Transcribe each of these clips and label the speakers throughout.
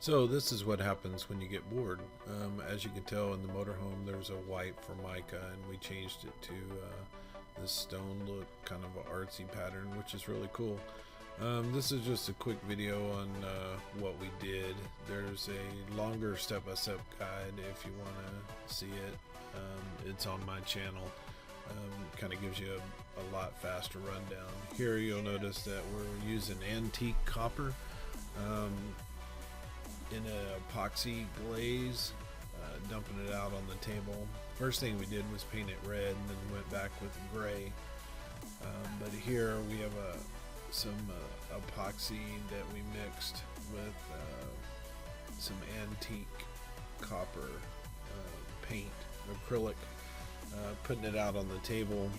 Speaker 1: So this is what happens when you get bored. As you can tell in the motorhome, there's a white Formica, and we changed it to this stone look, kind of an artsy pattern, which is really cool. This is just a quick video on what we did. There's a longer step-by-step guide if you want to see it. It's on my channel. Kind of gives you a lot faster rundown. Here you'll notice that we're using antique copper. In an epoxy glaze, dumping it out on the table. First thing we did was paint it red, and then went back with gray. But here we have some epoxy that we mixed with some antique copper paint, acrylic. Putting it out on the table.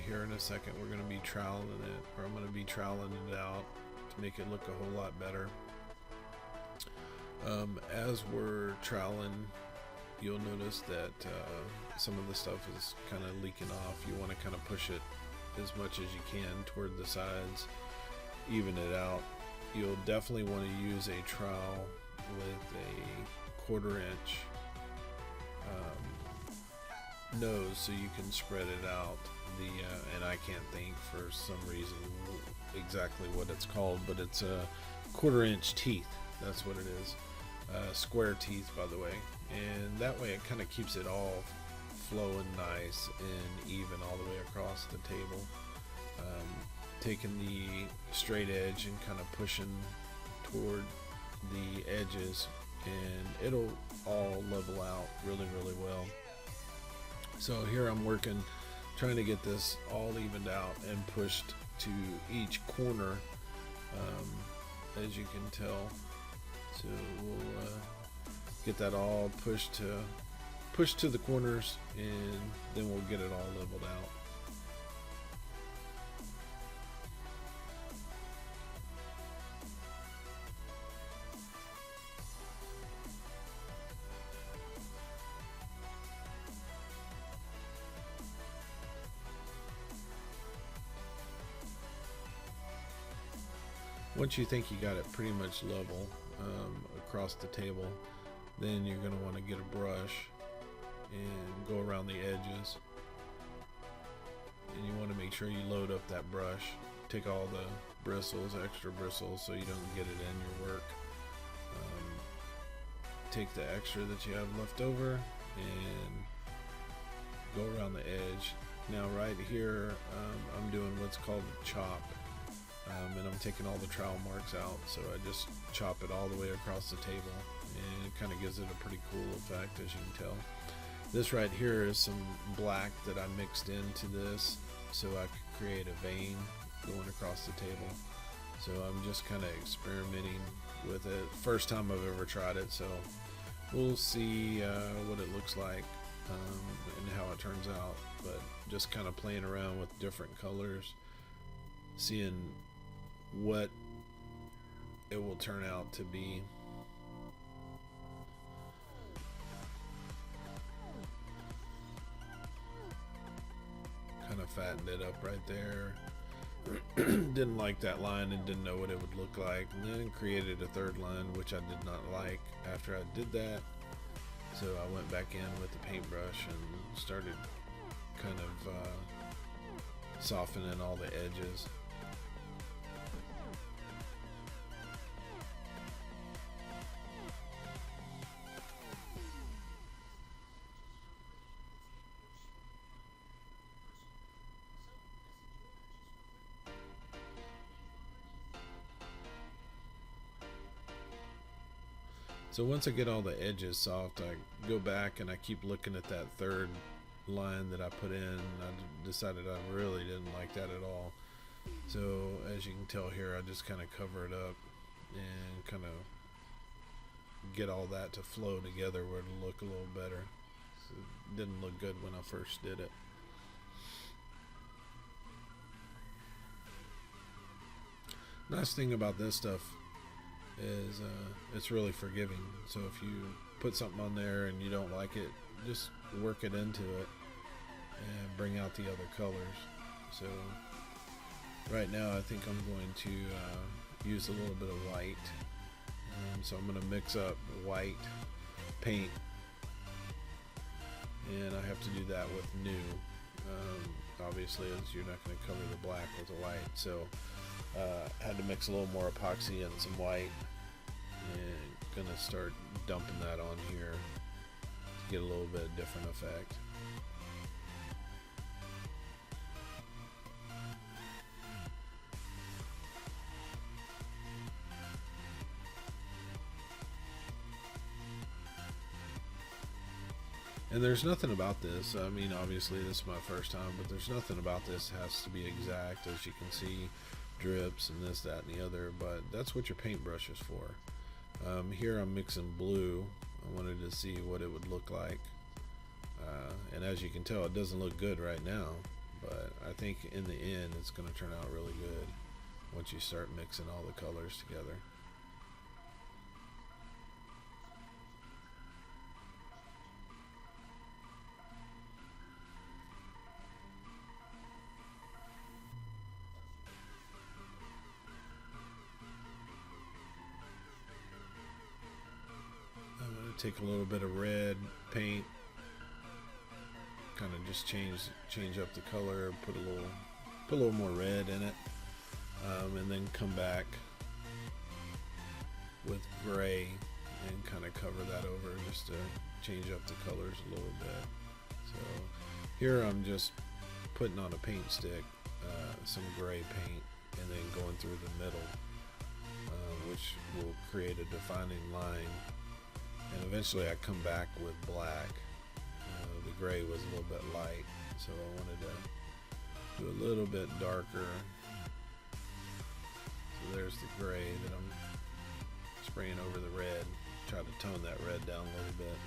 Speaker 1: Here in a second we're going to be troweling it, or I'm going to be troweling it out to make it look a whole lot better. As we're troweling, you'll notice that some of the stuff is kind of leaking off. You want to kind of push it as much as you can toward the sides, even it out. You'll definitely want to use a trowel with a 1/4 inch nose so you can spread it out. And I can't think for some reason exactly what it's called, but it's a 1/4 inch teeth. That's what it is. Square teeth, by the way, and that way it kind of keeps it all flowing nice and even all the way across the table. Taking the straight edge and kind of pushing toward the edges, and it'll all level out really well. So here I'm working, trying to get this all evened out and pushed to each corner, as you can tell. So we'll get that all pushed to the corners, and then we'll get it all leveled out. Once you think you got it pretty much level across the table, then you're going to want to get a brush and go around the edges, and you want to make sure you load up that brush. Take all the bristles, extra bristles, so you don't get it in your work. Take the extra that you have left over and go around the edge. Now right here, I'm doing what's called a chop. And I'm taking all the trowel marks out, so I just chop it all the way across the table, and it kind of gives it a pretty cool effect, as you can tell. This right here is some black that I mixed into this so I could create a vein going across the table. So I'm just kind of experimenting with it. First time I've ever tried it, so we'll see what it looks like and how it turns out. But just kind of playing around with different colors, seeing what it will turn out to be. Kind of fattened it up right there. Didn't like that line and didn't know what it would look like, and then created a third line, which I did not like after I did that. So I went back in with the paintbrush and started kind of softening all the edges. So once I get all the edges soft, I go back and I keep looking at that third line that I put in. I decided I really didn't like that at all. So as you can tell here, I just kind of cover it up and kind of get all that to flow together where it'll look a little better. So it didn't look good when I first did it. Nice thing about this stuff is it's really forgiving. So if you put something on there and you don't like it, just work it into it and bring out the other colors. So right now I think I'm going to use a little bit of white, So I'm going to mix up white paint, and I have to do that with new. Obviously, as you're not going to cover the black with the white, so I had to mix a little more epoxy and some white, and gonna start dumping that on here to get a little bit different effect. And there's nothing about this, I mean, obviously this is my first time, but there's nothing about this has to be exact. As you can see, drips and this, that, and the other, but that's what your paintbrush is for. Here I'm mixing blue. I wanted to see what it would look like. And as you can tell, it doesn't look good right now, but I think in the end it's going to turn out really good once you start mixing all the colors together. Take a little bit of red paint, kind of just change up the color, put a little more red in it, and then come back with gray and kind of cover that over just to change up the colors a little bit. So here I'm just putting on a paint stick some gray paint and then going through the middle, which will create a defining line. And eventually I come back with black. The gray was a little bit light, so I wanted to do a little bit darker. So there's the gray that I'm spraying over the red. Try to tone that red down a little bit.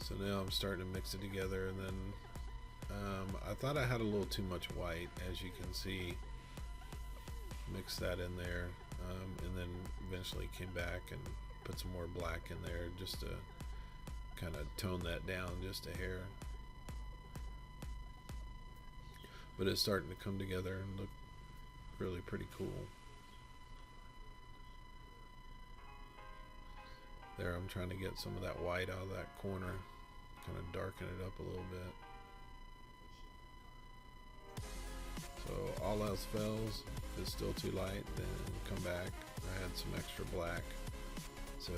Speaker 1: So now I'm starting to mix it together, and then I thought I had a little too much white, as you can see. Mix that in there, and then eventually came back and put some more black in there just to kind of tone that down just a hair. But it's starting to come together and look really pretty cool. There I'm trying to get some of that white out of that corner, kind of darken it up a little bit. So all else fails, if it's still too light, then come back. I had some extra black, so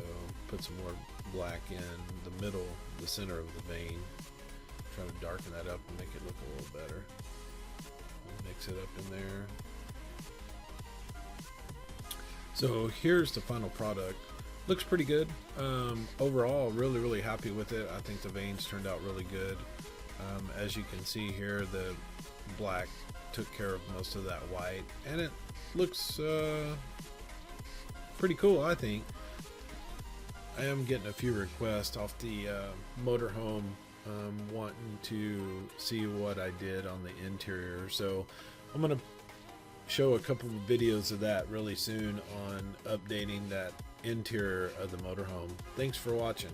Speaker 1: put some more black in the middle, the center of the vein. Try to darken that up and make it look a little better. Mix it up in there. So here's the final product. Looks pretty good. Overall, really happy with it. I think the veins turned out really good. As you can see here, the black took care of most of that white, and it looks pretty cool, I think. I am getting a few requests off the motorhome wanting to see what I did on the interior, so I'm gonna show a couple of videos of that really soon on updating that interior of the motorhome. Thanks for watching.